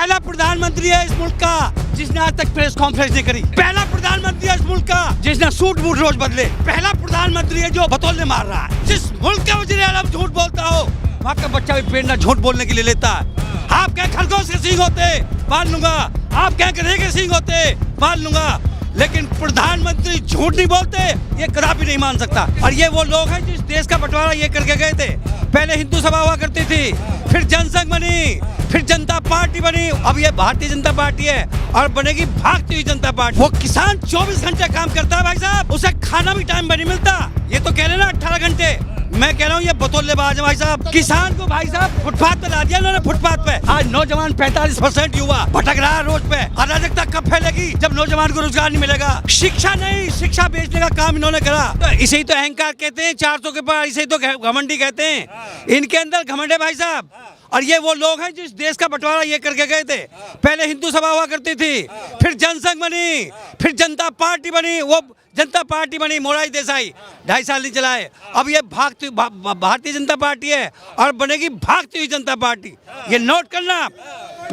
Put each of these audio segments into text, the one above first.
पहला प्रधानमंत्री है इस मुल्क का जिसने आज तक प्रेस कॉन्फ्रेंस नहीं करी। पहला प्रधानमंत्री है इस मुल्क का जिसने सूट बूट रोज बदले। पहला प्रधानमंत्री है जो बतौले मार रहा है। जिस मुल्क का वजीर आलम झूठ बोलता हो वहाँ का बच्चा भी प्रेरणा झूठ बोलने के लिए लेता है। आप क्या खरगोश के सींग होते मान लूंगा, आप क्या गधे के सींग होते मान लूंगा, लेकिन प्रधानमंत्री झूठ नहीं बोलते ये कदापि नहीं मान सकता। और ये वो लोग हैं जिस देश का बंटवारा ये करके गए थे। पहले हिंदू सभा हुआ करती थी, फिर जनसंघ बनी, फिर जनता पार्टी बनी, अब ये भारतीय जनता पार्टी है और बनेगी भागती हुई जनता पार्टी। वो किसान 24 घंटे काम करता है भाई साहब, उसे खाना भी टाइम पर नहीं मिलता। ये तो कह रहे ना 18 घंटे, मैं कह रहा हूँ ये बतौलेबाज है भाई साहब। किसान को भाई साहब फुटपाथ पे ला दिया इन्होंने, फुटपाथ पे। आज नौजवान 45% युवा भटक रहा है रोड पे। अराजकता कब फैलेगी जब नौजवान को रोजगार नहीं मिलेगा। शिक्षा नहीं, शिक्षा बेचने का काम इन्होंने करा। तो इसे ही तो अहंकार कहते हैं, 400 के पार, इसे ही तो घमंडी कहते हैं। इनके अंदर घमंड है भाई साहब। और ये वो लोग हैं जिस देश का बंटवारा ये करके गए थे। पहले हिंदू सभा हुआ करती थी, फिर जनसंघ बनी, फिर जनता पार्टी बनी, वो जनता पार्टी बनी मोरारजी देसाई 2.5 साल नहीं चलाए। अब ये भारतीय जनता पार्टी है और बनेगी भागती हुई जनता पार्टी। ये नोट करना आप,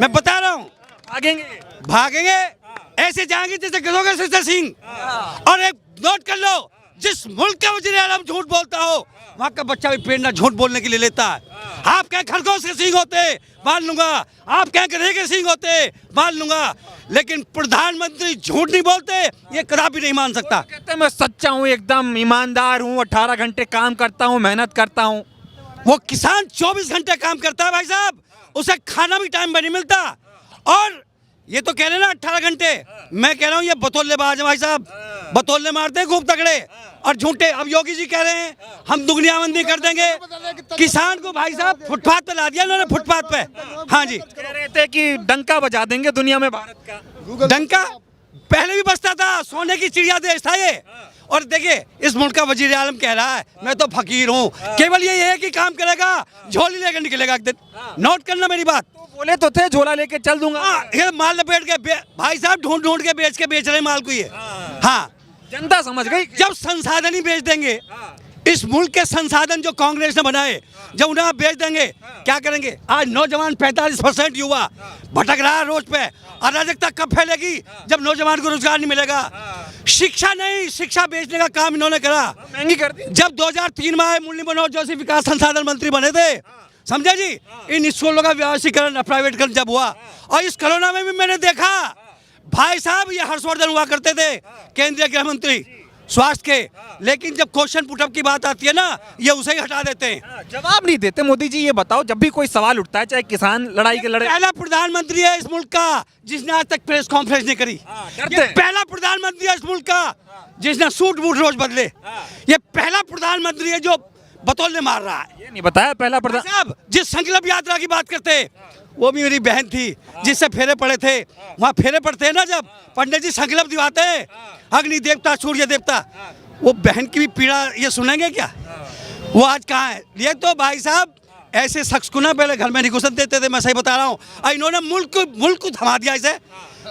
मैं बता रहा हूँ। भागेंगे ऐसे जाएंगे जैसे गधों के सिर सिंह। और एक नोट कर लो, जिस मुल्क का वजीर आलम झूठ बोलता हो वहाँ का बच्चा भी प्रेरणा झूठ बोलने के लिए लेता है। आप क्या खरगोश के सींग होते मान लूंगा, आप क्या गधे के सींग होते मान लूंगा, लेकिन प्रधानमंत्री झूठ नहीं बोलते ये कदापि नहीं मान सकता। कहते हैं मैं सच्चा हूँ, एकदम ईमानदार हूँ, 18 घंटे काम करता हूँ, मेहनत करता हूँ। वो किसान 24 घंटे काम करता है भाई साहब, उसे खाना भी टाइम पर नहीं मिलता। और ये तो कह रहे ना 18 घंटे, मैं कह रहा हूँ ये बतौलेबाज है भाई साहब। बतौले मारते हैं खूब तगड़े और झूठे। अब योगी जी कह रहे हैं हम दुगनियाबंदी कर देंगे। किसान को भाई साहब फुटपाथ पे ला दिया इन्होंने, फुटपाथ पे। हाँ जी, कह रहे थे कि डंका बजा देंगे दुनिया में भारत का। डंका पहले भी बजता था, सोने की चिड़िया देश था ये। और देखिए इस मुल्क का वजीर आलम कह रहा है मैं तो फकीर हूँ, केवल ये एक ही काम करेगा, झोली लेकर निकलेगा एक दिन। नोट करना मेरी बात। बोले तो थे झोला लेके चल दूंगा। ये माल लपेट के भाई साहब ढूंढ ढूंढ के बेच रहे माल को ये। हाँ, जनता समझ गई। जब संसाधन ही बेच देंगे, इस मुल्क के संसाधन जो कांग्रेस ने बनाए जब उन्हें आप बेच देंगे क्या करेंगे। आज नौजवान 45% युवा भटक रहा है रोड पे। अराजकता कब फैलेगी जब नौजवान को रोजगार नहीं मिलेगा। शिक्षा नहीं, शिक्षा बेचने का काम इन्होंने करा। महंगी कर दी। जब 2003 में आए मुरली मनोहर जोशी विकास संसाधन मंत्री बने थे, समझे जी, इन स्कूलों का व्यवसायीकरण प्राइवेटकरण जब हुआ। और इस कोरोना में भी मैंने देखा भाई साहब ये हर्षवर्धन हुआ करते थे केंद्रीय गृह मंत्री स्वास्थ्य के, लेकिन जब क्वेश्चन पुटअप की बात आती है ना ये उसे ही हटा देते हैं, जवाब नहीं देते। मोदी जी ये बताओ, जब भी कोई सवाल उठता है चाहे किसान लड़ाई के लड़े, पहला प्रधानमंत्री है इस मुल्क का जिसने आज तक प्रेस कॉन्फ्रेंस नहीं करी। ये पहला प्रधानमंत्री है इस मुल्क का जिसने सूट बूट रोज बदले। ये पहला प्रधानमंत्री है जो बतौले मार रहा है। ये नहीं बताया पहला प्रधान साहब। जिस संकल्प यात्रा की बात करते वो भी मेरी बहन थी जिससे फेरे पड़े थे। वहाँ फेरे पड़ते हैं ना जब पंडित जी संकल्प दिवाते हैं, अग्नि देवता सूर्य देवता, वो बहन की भी पीड़ा ये सुनेंगे क्या। वो आज कहाँ है। ये तो भाई साहब ऐसे शख्स को ना पहले घर में नहीं घुसन देते थे, मैं सही बता रहा हूँ। इन्होंने मुल्क को थमा दिया इसे।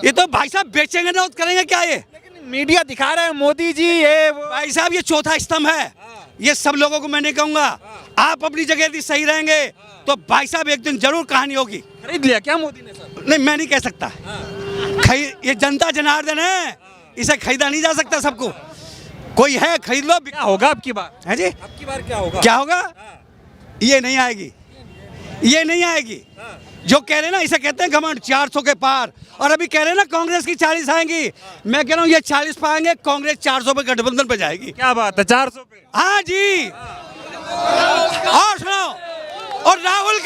ये तो भाई साहब बेचेंगे ना करेंगे क्या ये। मीडिया दिखा रहा है मोदी जी ये भाई साहब ये चौथा स्तंभ है। ये सब लोगों को मैं नहीं कहूँगा, आप अपनी जगह यदि सही रहेंगे तो भाई साहब एक दिन जरूर कहानी होगी। खरीद लिया क्या मोदी ने सर? नहीं मैं नहीं कह सकता। ये जनता जनार्दन है, इसे खरीदा नहीं जा सकता सबको। कोई है खरीद लो। क्या होगा अब की बार है जी, अब की बार क्या होगा? क्या होगा ये नहीं आएगी, ये नहीं आएगी। जो कह रहे हैं ना इसे कहते हैं घमंड, 400 के पार। और अभी कह रहे हैं ना कांग्रेस की 40 आएंगी, मैं कह रहा हूँ ये 40 पाएंगे, कांग्रेस 400 पे गठबंधन पे जाएगी। क्या बात है, 400 पे? हाँ जी। और सुनो, और राहुल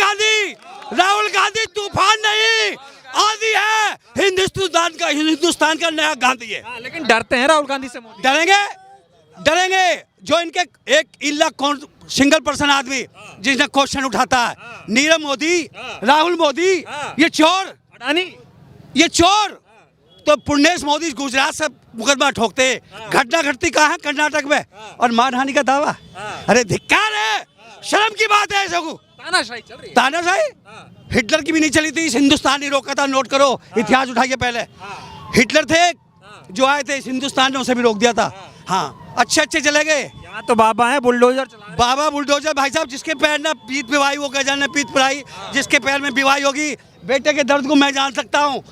गांधी तूफान नहीं आंधी है, हिंदुस्तान का नया गांधी है। लेकिन डरते हैं राहुल गांधी से मोदी। डरेंगे जो इनके एक इल्ला सिंगल पर्सन आदमी जिसने क्वेश्चन उठाता है, नीरव मोदी, राहुल मोदी, ये चोर अडानी, ये चोर। तो पुण्येश मोदी गुजरात से मुकदमा ठोकते, घटना घटती कहाँ है कर्नाटक में, और मानहानि का दावा। अरे धिक्कार है, शर्म की बात है। सबको तानाशाही चल रही है। तानाशाही हिटलर की भी नहीं चली थी, हिंदुस्तान नहीं रोका था। नोट करो, इतिहास उठाइए। पहले हिटलर थे जो आए थे इस हिंदुस्तान में, उसे भी रोक दिया था। हाँ, अच्छे अच्छे चले गए। यहाँ तो बाबा है बुलडोजर चला रहे बाबा बुलडोजर भाई साहब, जिसके पैर ना पीत पिवाई वो कह जाने पीत पिराई, जिसके पैर में पिवाई होगी, बेटे के दर्द को मैं जान सकता हूँ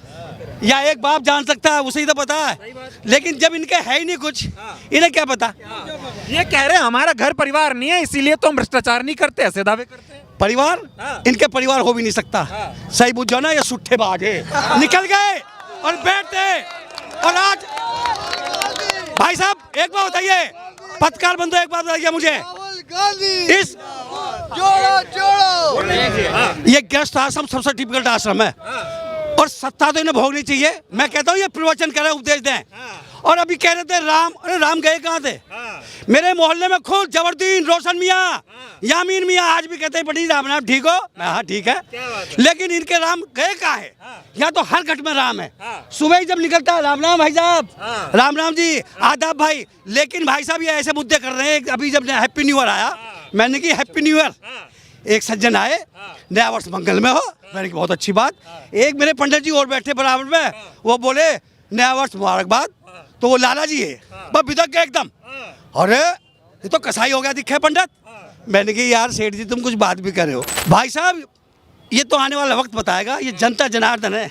या एक बाप जान सकता है, उसे ही तो पता है। लेकिन जब इनके है ही नहीं कुछ, इन्हें क्या पता। हैं। ये कह रहे हैं हमारा घर परिवार नहीं है इसीलिए तो हम भ्रष्टाचार नहीं करते, ऐसे दावे करते हैं। परिवार इनके परिवार हो भी नहीं सकता। सही बुझ जाओ ना, ये सुट्ठेबाज है। निकल गए और बैठते। और आज भाई साहब एक बात बताइए, पत्रकार बंधु एक बात बताइए मुझे, इस ये गेस्ट आश्रम सबसे टिपिकल आश्रम है और सत्ता तो इन्हें भोगनी चाहिए। मैं कहता हूँ ये प्रवचन करें, उपदेश दें। और अभी कह रहे थे राम, अरे राम गए कहाँ थे? मेरे मोहल्ले में खुद जबरदीन, रोशन मियाँ, यामीन मियाँ आज भी कहते हैं बड़ी राम नाम ठीक हो। मैं हाँ ठीक है, लेकिन इनके राम गए कहाँ है? यहाँ तो हर घट में राम है। सुबह ही जब निकलता है राम राम भाई साहब, राम राम जी, आदाब भाई। लेकिन भाई साहब ये ऐसे मुद्दे कर रहे हैं। अभी जब हैप्पी न्यू ईयर आया, मैंने की हैप्पी न्यू ईयर, एक सज्जन आए, नया वर्ष मंगल में हो। मैंने की बहुत अच्छी बात। एक मेरे पंडित जी और बैठे बराबर में, वो बोले नया वर्ष मुबारकबाद। तो वो लाला जी है, बस बिदक गए एकदम। अरे ये तो कसाई हो गया दिखे पंडित। मैंने कहा यार सेठ जी तुम कुछ बात भी कर रहे हो। भाई साहब ये तो आने वाला वक्त बताएगा, ये जनता जनार्दन है।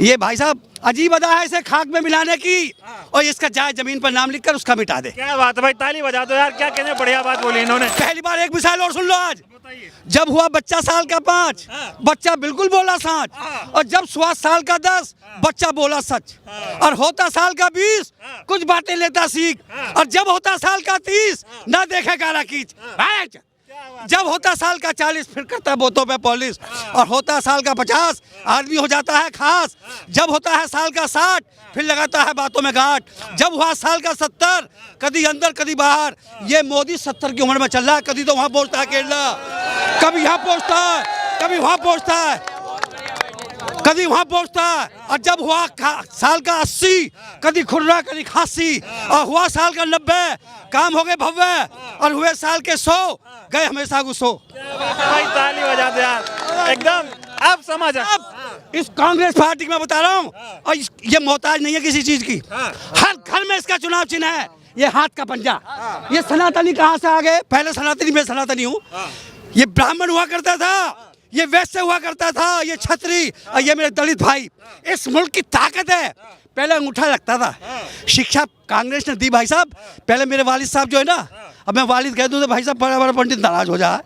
ये भाई साहब अजीब अदा है इसे खाक में मिलाने की, और इसका जाए जमीन पर नाम लिखकर उसका मिटा दे। क्या बात है भाई, ताली बजा दो यार, क्या कहने बढ़िया बात बोली इन्होंने। पहली बार एक मिसाल और सुन लो। आज जब हुआ बच्चा साल का 5, बच्चा बिल्कुल बोला साँच, और जब हुआ साल का 10, बच्चा बोला सच, और होता साल का 20, कुछ बातें लेता सीख, और जब होता साल का 30, ना देखे गारा कीच। जब होता साल का 40 फिर करता बोतों पे पॉलिश, और होता साल का 50 आदमी हो जाता है खास। जब होता है साल का 60 फिर लगाता है बातों में गांठ। जब हुआ साल का 70 कभी अंदर कभी बाहर। ये मोदी 70 की उम्र में चल रहा है, कभी तो वहां पहुंचता है केरला, कभी यहाँ पहुंचता है, कभी वहां पहुंचता है, कभी वहां पहुंचता है। और जब हुआ साल का 80 कभी खुर्रा कभी खांसी, और हुआ साल का 90 काम हो गए भव्य, और हुए साल के 100 गए हमेशा गुस्सो। भाई ताली बजा दो यार, एकदम अब समझ आ। अब इस कांग्रेस पार्टी में बता रहा हूँ, और ये मोहताज नहीं है किसी चीज की। हर घर में इसका चुनाव चिन्ह है, ये हाथ का पंजा। ये सनातनी कहाँ से आ गए? पहले सनातनी, मैं सनातनी हूँ। ये ब्राह्मण हुआ करता था, ये वैश्य हुआ करता था, ये छत्री, और ये मेरे दलित भाई। इस मुल्क की ताकत है। पहले अंगूठा लगता था, शिक्षा कांग्रेस ने दी भाई साहब। पहले मेरे वालिद साहब जो है ना, अब मैं वालिद कह दूं तो भाई साहब बड़ा बड़ा पंडित नाराज हो जाए।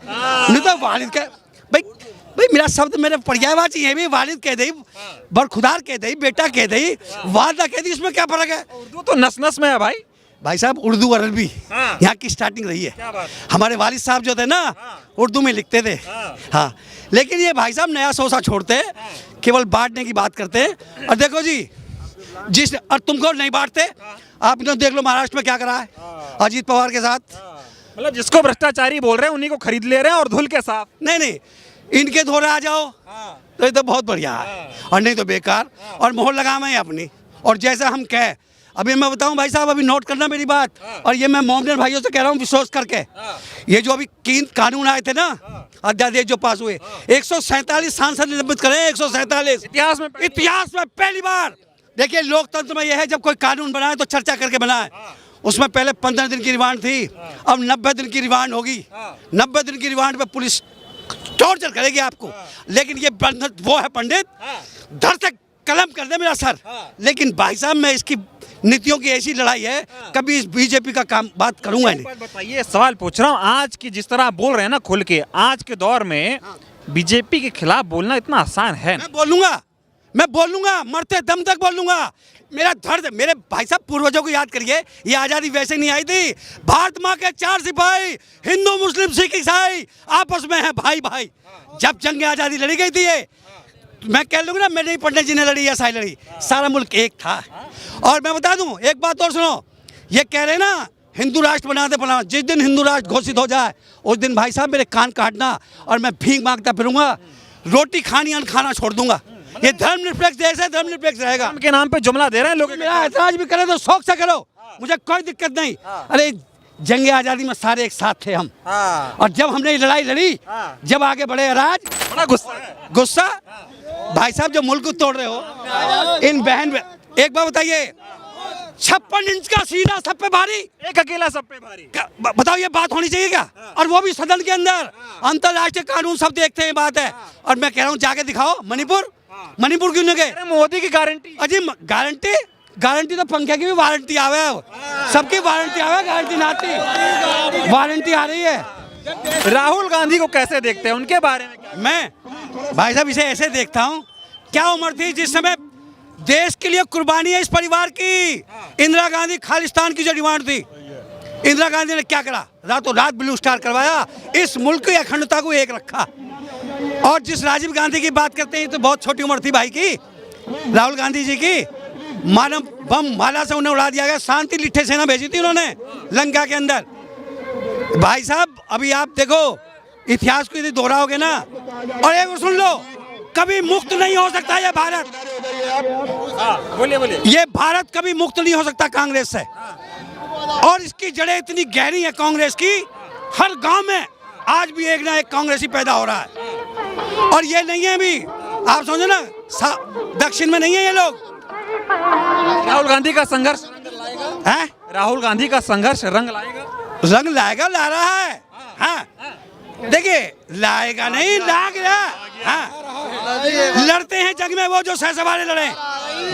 नहीं तो वालिद कह भाई मेरा शब्द मेरे पर्यायवाची है भी। वालिद कह दे, बरखुदार कह दे, बेटा कह दे, वादा कह दी, इसमें क्या फर्क है? उर्दू तो नस नस में है भाई। भाई साहब उर्दू और अरबी यहाँ की स्टार्टिंग रही है। हमारे वालिद साहब जो थे ना उर्दू में लिखते थे। हाँ, लेकिन ये भाई साहब नया सोसा छोड़ते हैं, केवल बांटने की बात करते हैं। और देखो जी, जिस और तुमको नहीं बांटते, आप इन्होंने देख लो महाराष्ट्र में क्या करा है अजीत पवार के साथ। मतलब जिसको भ्रष्टाचारी बोल रहे हैं उन्हीं को खरीद ले रहे हैं और धुल के साफ। नहीं इनके धोरे आ जाओ तो ये तो बहुत बढ़िया है, और नहीं तो बेकार। और मोहर लगा मैं अपनी, और जैसा हम कह, अभी मैं बताऊं भाई साहब, अभी नोट करना मेरी बात, और ये मैं मोमडन भाइयों से कह रहा हूं विश्वास करके। ये जो अभी 3 कानून आए थे ना अध्यादेश जो पास हुए, 147 सांसद निलंबित करें। 147 इतिहास में पहली बार। देखिए लोकतंत्र में यह है, जब कोई कानून बनाए तो चर्चा करके बनाए। उसमें पहले 15 दिन की रिमांड थी, अब 90 दिन की रिमांड होगी। 90 दिन की रिमांड पे पुलिस टॉर्चर करेगी आपको। लेकिन ये वो है पंडित, धर से कलम कर दे मेरा सर। लेकिन भाई साहब मैं इसकी नीतियों की ऐसी लड़ाई है, कभी इस बीजेपी का काम बात करूंगा नहीं। बताइए, सवाल पूछ रहा हूँ, आज की जिस तरह बोल रहे हैं ना खुल के, आज के दौर में बीजेपी के खिलाफ बोलना इतना आसान है? मैं बोलूंगा, मरते दम तक बोलूंगा। मेरा दर्द, मेरे भाई साहब पूर्वजों को याद करिए, ये आज़ादी वैसे नहीं आई थी। भारत माँ के 4 सिपाही, हिंदू मुस्लिम सिख ईसाई आपस में है भाई भाई। जब जंग आज़ादी लड़ी गई थी, ये मैं कह लूँगा ना, मेरे पंडित जी ने लड़ी या साई लड़ी, सारा मुल्क एक था। और मैं बता दूं एक बात और सुनो, ये कह रहे ना हिंदू राष्ट्र बनाते बनाओ, जिस दिन हिंदू राष्ट्र घोषित हो जाए उस दिन भाई साहब मेरे कान काटना, और मैं भीख मांगता फिरूंगा, रोटी खानी अन्न खाना छोड़ दूंगा। ये धर्मनिरपेक्ष देश है, धर्मनिरपेक्ष रहेगा। के नाम पे जुमला दे रहे हैं लोग। मेरा ऐतराज भी करे तो शौक से करो, मुझे कोई दिक्कत नहीं। अरे जंग आज़ादी में सारे एक साथ थे हम, और जब हमने ये लड़ाई लड़ी, जब आगे बढ़े राज, बड़ा गुस्सा भाई साहब जो मुल्क को तोड़ रहे हो इन बहन। एक बात बताइए, 56 इंच का सीना सब पे भारी। एक अकेला सब पे भारी। बताओ ये बात होनी चाहिए क्या? और वो भी सदन के अंदर। अंतरराष्ट्रीय कानून सब देखते हैं, बात है। और मैं कह रहा हूँ जाके दिखाओ मणिपुर। मणिपुर क्यों नहीं गए? अरे मोदी की गारंटी। अजी गारंटी तो पंखे की भी वारंटी आवे, सबकी वारंटी आवे, गारंटी ना आती, वारंटी आ रही है। राहुल गांधी को कैसे देखते हैं, उनके बारे में क्या? मैं भाई साहब इसे ऐसे देखता हूँ, क्या उम्र थी जिस समय देश के लिए कुर्बानी है इस परिवार की। इंदिरा गांधी खालिस्तान की जो डिमांड थी, इंदिरा गांधी ने क्या करा? रातों रात ब्लू स्टार करवाया, इस मुल्क की अखंडता को एक रखा। और जिस राजीव गांधी की बात करते हैं, तो बहुत छोटी उम्र थी भाई की, राहुल गांधी जी की। मानव बम माला से उन्हें उड़ा दिया गया, शांति लिट्ठे सेना भेजी थी उन्होंने लंका के अंदर। भाई साहब अभी आप देखो, इतिहास को यदि दोहराओगे ना, और एक सुन लो, कभी मुक्त नहीं हो सकता ये भारत। बोलिए। ये भारत कभी मुक्त नहीं हो सकता कांग्रेस से। और इसकी जड़ें इतनी गहरी है कांग्रेस की, हर गांव में आज भी एक ना एक कांग्रेसी पैदा हो रहा है। और ये नहीं है अभी, आप समझो ना, दक्षिण में नहीं है ये लोग। राहुल गांधी का संघर्ष है, राहुल गांधी का संघर्ष रंग लाएगा। रंग लाएगा, ला रहा है। हाँ देखिए, लाएगा नहीं, ला गया। हाँ लड़ते हैं जंग में वो जो सहसवारे लड़े,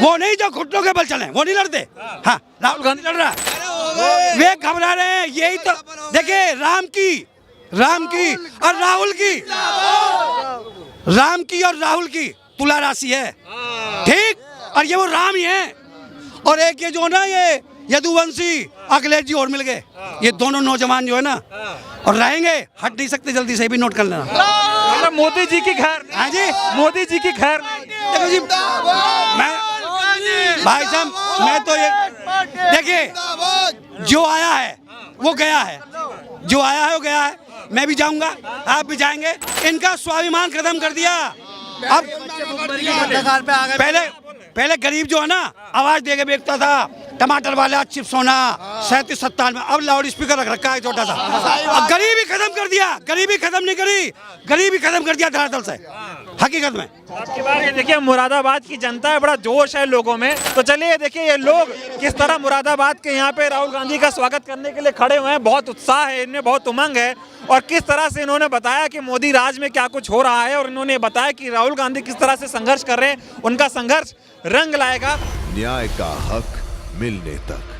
वो नहीं जो घुटनों के बल चले, वो नहीं लड़ते। हाँ राहुल गांधी लड़ रहा है, वे घबरा रहे हैं। यही तो देखिए, राम की और राहुल की, राम की और राहुल की तुला राशि है, ठीक। और ये वो राम ही है, और एक ये जो ना ये यदुवंशी अखिलेश जी और मिल गए। ये दोनों नौजवान जो है ना, और रहेंगे, हट नहीं सकते जल्दी से, भी नोट कर लेना। मतलब मोदी जी की खैर। हाँ जी, मोदी जी की खैर। देखो जी, मैं भाई साहब, मैं तो ये देखिए, जो आया है वो गया है, जो आया है वो गया है। मैं भी जाऊंगा, आप भी जाएंगे। इनका स्वाभिमान खत्म कर दिया। अब पहले गरीब जो है ना, आवाज दे के बेचता था, टमाटर वाला चिप्स होना 37-57 में, अब लाउड स्पीकर रख रखा है छोटा सा। अब गरीबी खत्म कर दिया, गरीबी खत्म नहीं करी, गरीबी खत्म कर दिया धरातल से, हकीकत में। आपकी बात ये देखिए, मुरादाबाद की जनता है, बड़ा जोश है लोगों में। तो चलिए देखिए ये लोग किस तरह मुरादाबाद के यहाँ पे राहुल गांधी का स्वागत करने के लिए खड़े हुए हैं। बहुत उत्साह है इनमें, बहुत उमंग है, और किस तरह से इन्होंने बताया कि मोदी राज में क्या कुछ हो रहा है, और इन्होंने बताया कि राहुल गांधी किस तरह से संघर्ष कर रहे हैं। उनका संघर्ष रंग लाएगा। न्याय का हक मिलने तक।